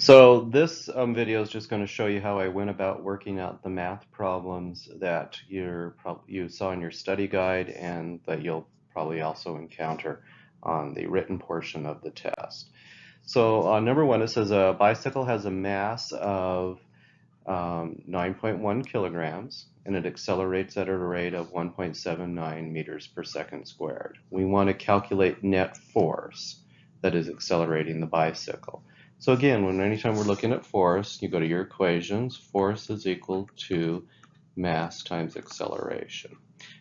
So this video is just going to show you how I went about working out the math problems that you saw in your study guide and that you'll probably also encounter on the written portion of the test. So number one, it says a bicycle has a mass of 9.1 kilograms and it accelerates at a rate of 1.79 meters per second squared. We want to calculate net force that is accelerating the bicycle. So again, anytime we're looking at force, you go to your equations. Force is equal to mass times acceleration.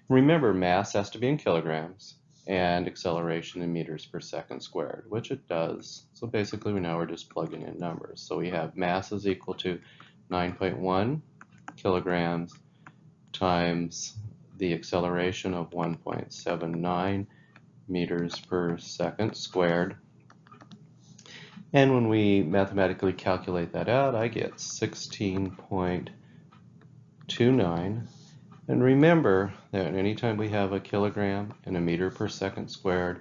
Remember, mass has to be in kilograms and acceleration in meters per second squared, which it does. So basically now we're just plugging in numbers. So we have mass is equal to 9.1 kilograms times the acceleration of 1.79 meters per second squared. And when we mathematically calculate that out, I get 16.29. And remember that anytime we have a kilogram and a meter per second squared,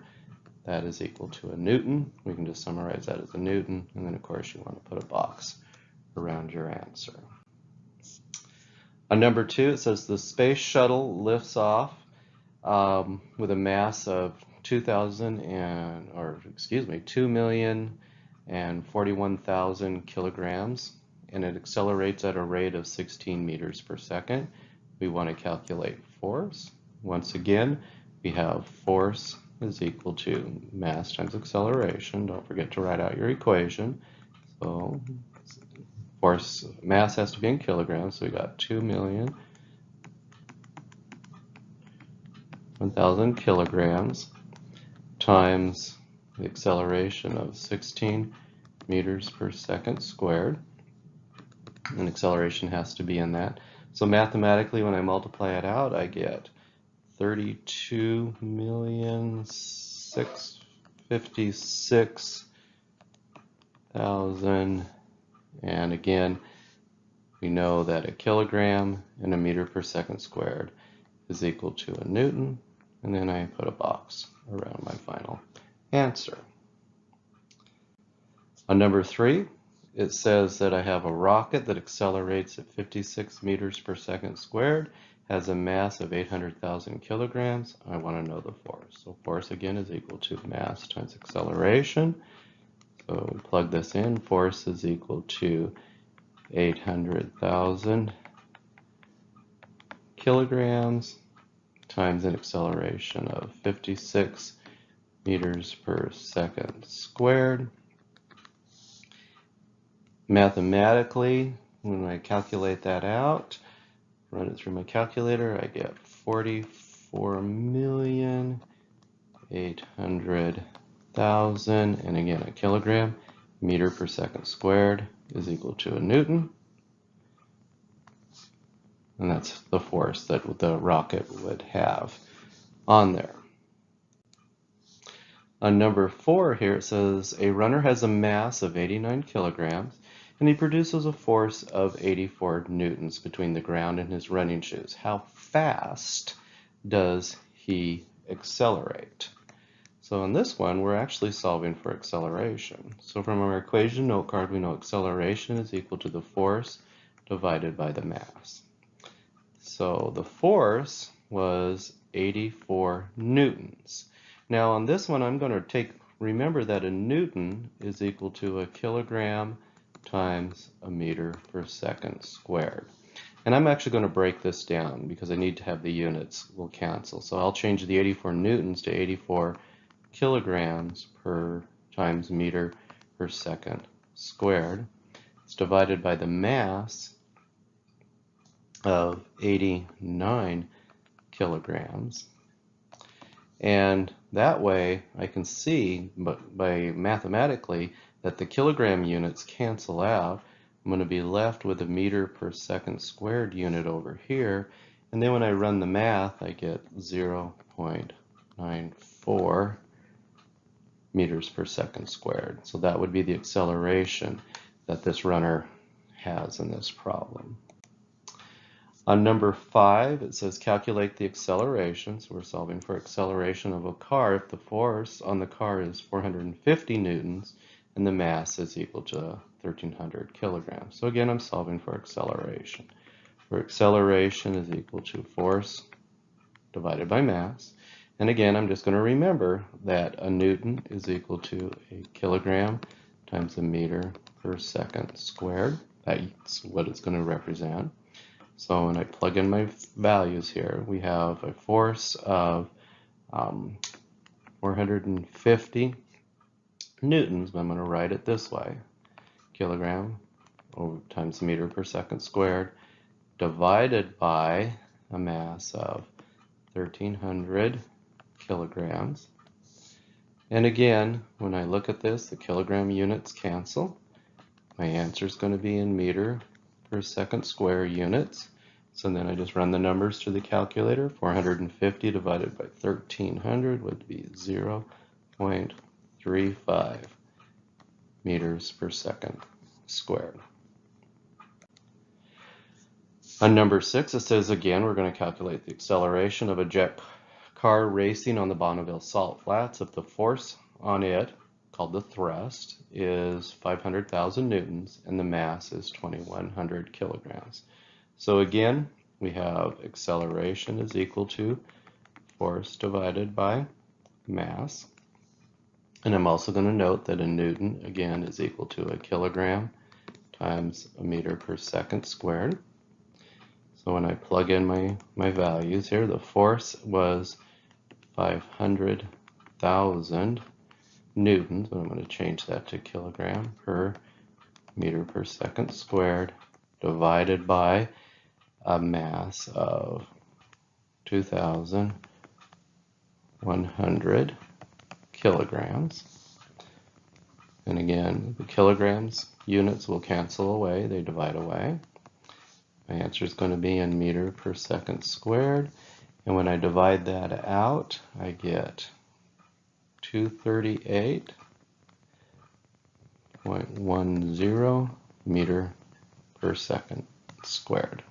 that is equal to a newton. We can just summarize that as a newton. And then, of course, you want to put a box around your answer. On number two, it says the Space Shuttle lifts off with a mass of 2,041,000 kilograms, and it accelerates at a rate of 16 meters per second. We want to calculate force. Once again, we have force is equal to mass times acceleration. Don't forget to write out your equation. So force, mass has to be in kilograms, so we got 2,001,000 kilograms times the acceleration of 16 meters per second squared. And acceleration has to be in that. So mathematically, when I multiply it out, I get 32,656,000. And again, we know that a kilogram and a meter per second squared is equal to a newton. And then I put a box around my final answer. On number three, it says that I have a rocket that accelerates at 56 meters per second squared, has a mass of 800,000 kilograms. I want to know the force. So force again is equal to mass times acceleration. So we plug this in. Force is equal to 800,000 kilograms times an acceleration of 56 meters per second squared. Mathematically, when I calculate that out, run it through my calculator, I get 44,800,000, and again, a kilogram, meter per second squared is equal to a newton. And that's the force that the rocket would have on there. On number four here, it says a runner has a mass of 89 kilograms and he produces a force of 84 newtons between the ground and his running shoes. How fast does he accelerate? So in this one, we're actually solving for acceleration. So from our equation note card, we know acceleration is equal to the force divided by the mass. So the force was 84 newtons. Now on this one, I'm going to remember that a newton is equal to a kilogram times a meter per second squared. And I'm actually going to break this down because I need to have the units will cancel. So I'll change the 84 newtons to 84 kilograms per times meter per second squared. It's divided by the mass of 89 kilograms. And that way I can see, but by mathematically, that the kilogram units cancel out. I'm going to be left with a meter per second squared unit over here. And then when I run the math, I get 0.94 meters per second squared. So that would be the acceleration that this runner has in this problem. On number five, it says calculate the acceleration. So we're solving for acceleration of a car. If the force on the car is 450 newtons and the mass is equal to 1,300 kilograms. So again, I'm solving for acceleration. Where acceleration is equal to force divided by mass. And again, I'm just going to remember that a Newton is equal to a kilogram times a meter per second squared. That's what it's going to represent. So when I plug in my values here, we have a force of 450 newtons, but I'm going to write it this way. Kilogram times meter per second squared divided by a mass of 1,300 kilograms. And again, when I look at this, the kilogram units cancel. My answer is going to be in meter per second square units. So then I just run the numbers through the calculator. 450 divided by 1,300 would be 0.35 meters per second squared. On number 6, it says again we're going to calculate the acceleration of a jet car racing on the Bonneville Salt Flats if the force on it, called the thrust, is 500,000 newtons and the mass is 2,100 kilograms. So again, we have acceleration is equal to force divided by mass. And I'm also going to note that a Newton, again, is equal to a kilogram times a meter per second squared. So when I plug in my values here, the force was 500,000 newtons, but I'm going to change that to kilogram per meter per second squared, divided by a mass of 2,100 kilograms. And again, the kilograms units will cancel away, they divide away. My answer is going to be in meter per second squared. And when I divide that out, I get 238.10 meter per second squared.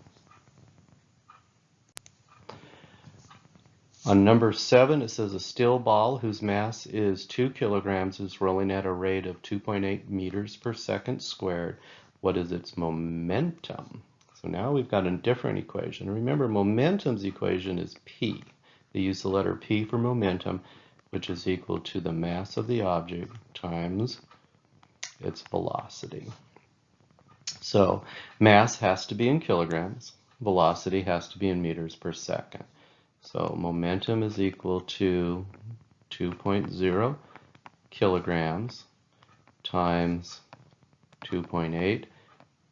On number 7, it says a steel ball whose mass is 2 kilograms is rolling at a rate of 2.8 meters per second squared. What is its momentum? So now we've got a different equation. Remember, momentum's equation is P. They use the letter P for momentum, which is equal to the mass of the object times its velocity. So mass has to be in kilograms. Velocity has to be in meters per second. So momentum is equal to 2.0 kilograms times 2.8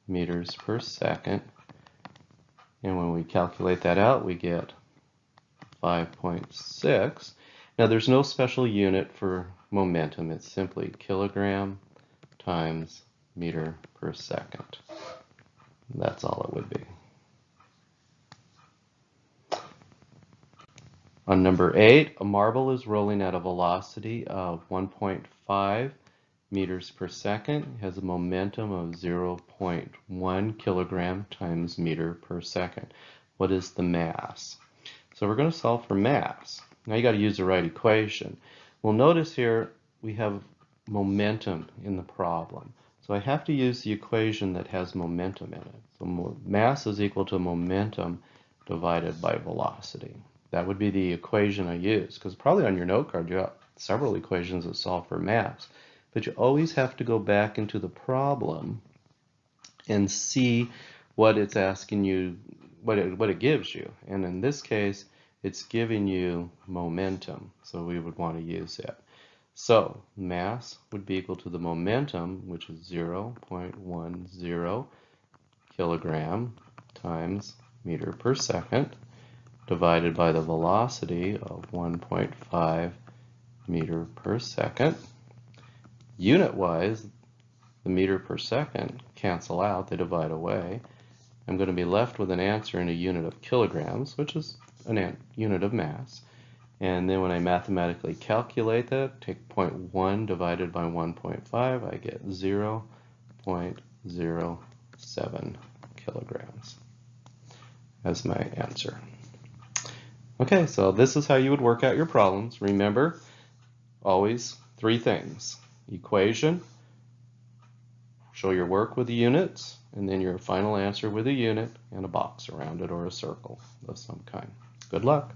meters per second. And when we calculate that out, we get 5.6. Now there's no special unit for momentum. It's simply kilogram times meter per second. That's all it would be. On number 8, a marble is rolling at a velocity of 1.5 meters per second. It has a momentum of 0.1 kilogram times meter per second. What is the mass? So we're going to solve for mass. Now you got to use the right equation. Well, notice here we have momentum in the problem. So I have to use the equation that has momentum in it. So mass is equal to momentum divided by velocity. That would be the equation I use, because probably on your note card you have several equations that solve for mass. But you always have to go back into the problem and see what it's asking you, what it gives you. And in this case, it's giving you momentum, so we would want to use it. So mass would be equal to the momentum, which is 0.10 kilogram times meter per second, divided by the velocity of 1.5 meter per second. Unit-wise, the meter per second cancel out, they divide away. I'm going to be left with an answer in a unit of kilograms, which is a unit of mass. And then when I mathematically calculate that, take 0.1 divided by 1.5, I get 0.07 kilograms as my answer. Okay, so this is how you would work out your problems. Remember, always 3 things: equation, show your work with the units, and then your final answer with a unit and a box around it or a circle of some kind. Good luck.